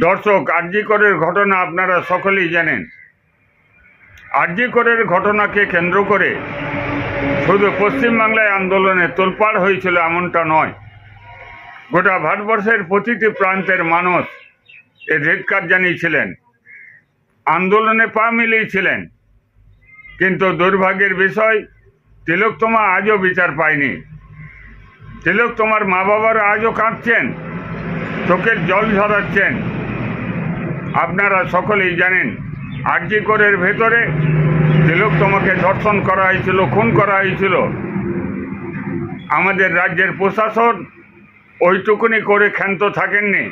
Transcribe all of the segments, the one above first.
দর্শক, আরজি করের ঘটনা আপনারা সকলেই জানেন। আরজি করের ঘটনাকে কেন্দ্র করে শুধু পশ্চিমবাংলায় আন্দোলনে তোলপাড় হয়েছিল এমনটা নয়, গোটা ভারতবর্ষের প্রতিটি প্রান্তের মানুষ এর ধিক্কার জানিয়েছিলেন, আন্দোলনে পা মিলিয়েছিলেন। কিন্তু দুর্ভাগ্যের বিষয়, তিলোত্তমা আজও বিচার পায়নি। তিলোত্তমার মা বাবারা আজও কাঁদছেন, চোখের জল ঝরাচ্ছেন। আপনারা সকলেই জানেন, আরজি করের ভেতরে তিলোত্তমাকে ধর্ষণ করা হয়েছিল, খুন করা হয়েছিল। আমাদের রাজ্যের প্রশাসন ওইটুকুনি করে ক্ষান্ত থাকেননি,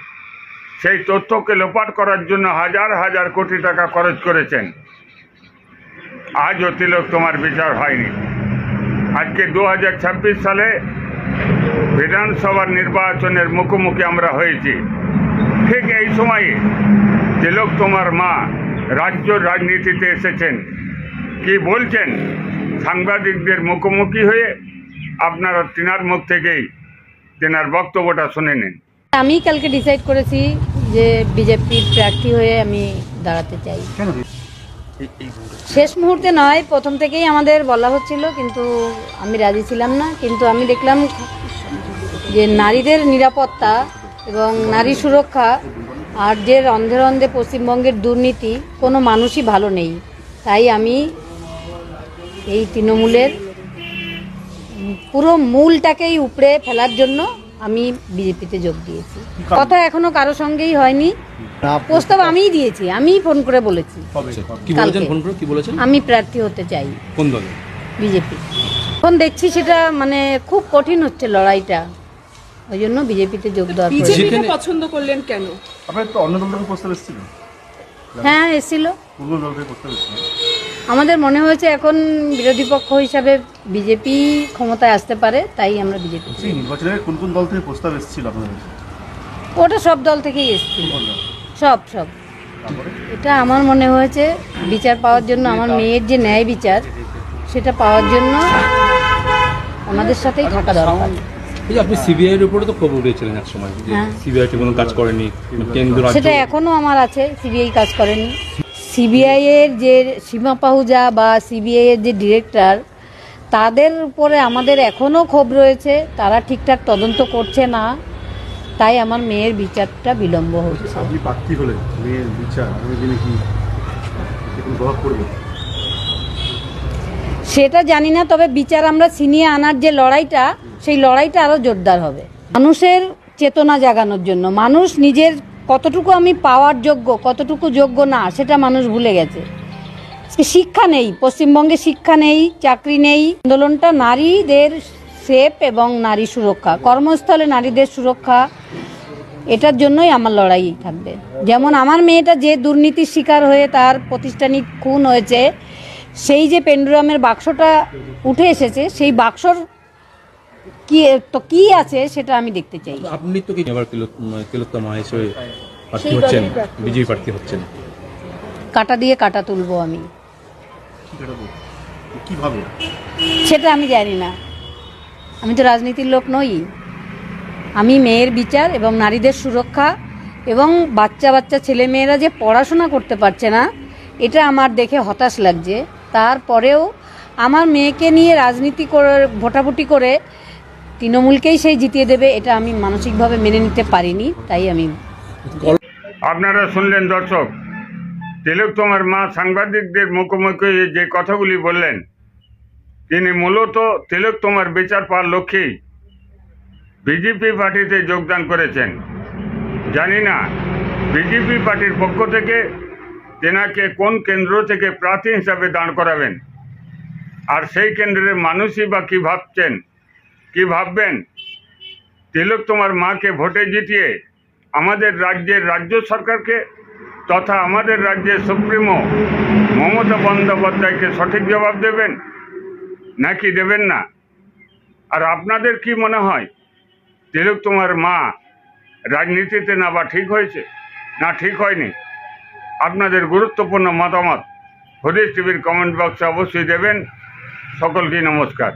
সেই তথ্যকে লোপাট করার জন্য হাজার হাজার কোটি টাকা খরচ করেছেন। আজও তিলোত্তমার বিচার হয়নি। আজকে 2026 সালে বিধানসভার নির্বাচনের মুখোমুখি আমরা হয়েছি। ঠিক এই সময়ে তিলোত্তমার মা রাজ্য রাজনীতিতে এসেছেন। কি বলছেন সাংবাদিকদের মুখোমুখি হয়ে, আপনারা তিনার মুখ থেকেই তেনার বক্তব্যটা শুনে নিন। আমি কালকে ডিসাইড করেছি যে বিজেপির প্রার্থী হয়ে আমি দাঁড়াতে চাই। শেষ মুহূর্তে নয়, প্রথম থেকেই আমাদের বলা হচ্ছিল, কিন্তু আমি রাজি ছিলাম না। কিন্তু আমি দেখলাম যে নারীদের নিরাপত্তা এবং নারী সুরক্ষা আর যে রন্ধে রন্ধে পশ্চিমবঙ্গের দুর্নীতি, কোনো মানুষই ভালো নেই। তাই আমি এই তৃণমূলের পুরো মূলটাকেই উপড়ে ফেলার জন্য আমি বিজেপিতে যোগ দিয়েছি। কথা এখনো কারো সঙ্গেই হয়নি, প্রস্তাব আমিই দিয়েছি, আমিই ফোন করে বলেছি। আমি প্রার্থী হতে চাই। কোন দলে? বিজেপি। এখন দেখছি সেটা খুব কঠিন হচ্ছে লড়াইটা, ওই জন্য বিজেপিতে যোগ দেওয়ার বিজেপিকে পছন্দ করলেন কেন? আপনার তো অন্য দল থেকে প্রস্তাব এসেছিল? হ্যাঁ, এসেছিল। পূর্ব দল থেকে প্রস্তাব এসেছিল। আমাদের মনে হয়েছে এখন বিরোধী পক্ষ হিসাবে বিজেপি ক্ষমতায় আসতে পারে, তাই আমরা বিজেপি। নির্বাচনে কোন কোন দল থেকে প্রস্তাব এসেছিল আপনাদের? ওটা সব দল থেকেই এসেছিল, সব। এটা আমার মনে হয়েছে বিচার পাওয়ার জন্য, আমার মেয়ের যে ন্যায় বিচার সেটা পাওয়ার জন্য আমাদের সাথেই থাকা দরকার। আপনি সিবিআই এর উপরে তো খবর উঠেছিলেন এক সময় যে সিবিআই কোনো কাজ করেনি, কেন্দ্র সেটা এখনো আমার আছে, সিবিআই কাজ করেনি। সিবিআই এর যে সীমা পাহুজা বা সিবিআই এর যে ডিরেক্টর, তাদের উপরে আমাদের এখনো ক্ষোভ রয়েছে, তারা ঠিকঠাক তদন্ত করছে না, তাই আমার মেয়ের বিচারটা বিলম্ব হচ্ছে। আপনি প্রার্থী হলেন, মেয়ের বিচার আগামী দিনে কি কোনো প্রভাব পড়বে? সেটা জানি না, তবে বিচার আমরা ছিনিয়ে আনার যে লড়াইটা, সেই লড়াইটা আরও জোরদার হবে। মানুষের চেতনা জাগানোর জন্য, মানুষ নিজের কতটুকু আমি পাওয়ার যোগ্য, কতটুকু যোগ্য না, সেটা মানুষ ভুলে গেছে। শিক্ষা নেই, পশ্চিমবঙ্গে শিক্ষা নেই, চাকরি নেই। আন্দোলনটা নারীদের সেফ এবং নারী সুরক্ষা, কর্মস্থলে নারীদের সুরক্ষা, এটার জন্যই আমার লড়াই থাকবে। যেমন আমার মেয়েটা যে দুর্নীতির শিকার হয়ে তার প্রতিষ্ঠানিক খুন হয়েছে, সেই যে পেন্ডুরামের বাক্সটা উঠে এসেছে, সেই বাক্সর কি আছে সেটা আমি দেখতে চাই। আপনি তো কি এবার তিলোত্তমা হিসেবে প্রার্থী হচ্ছেন, বিজেপি প্রার্থী হচ্ছেন? কাটা দিয়ে কাটা তুলবো আমি। কিভাবে সেটা আমি জানি না, আমি তো রাজনীতির লোক নই। আমি মেয়ের বিচার এবং নারীদের সুরক্ষা এবং বাচ্চা ছেলেমেয়েরা যে পড়াশোনা করতে পারছে না, এটা আমার দেখে হতাশ লাগছে। তারপরেও আমার মেয়েকে নিয়ে রাজনীতি করে ভোটাভুটি করে তৃণমূলকেই সেই জিতিয়ে দেবে, এটা আমি মানসিকভাবে মেনে নিতে পারিনি, তাই আমি। আপনারা শুনলেন দর্শক, তিলোত্তমার মা সাংবাদিকদের মুখোমুখি যে কথাগুলি বললেন, তিনি মূলত তিলোত্তমার বিচার পাওয়ার লক্ষ্যেই বিজেপি পার্টিতে যোগদান করেছেন। জানি না বিজেপি পার্টির পক্ষ থেকে তেনাকে কোন কেন্দ্র থেকে প্রার্থী হিসাবে দাঁড় করাবেন, আর সেই কেন্দ্রের মানুষই বা কী ভাবছেন, কি ভাববেন। তিলোত্তমার মাকে ভোটে জিতিয়ে আমাদের রাজ্যের রাজ্য সরকারকে তথা আমাদের রাজ্যের সুপ্রিমো মমতা বন্দ্যোপাধ্যায়কে সঠিক জবাব দেবেন নাকি দেবেন না? আর আপনাদের কি মনে হয়, তিলোত্তমার মা রাজনীতিতে নামা ঠিক হয়েছে না ঠিক হয়নি? আপনাদের গুরুত্বপূর্ণ মতামত হদিস টিভির কমেন্ট বক্সে অবশ্যই দেবেন। সকলকে নমস্কার।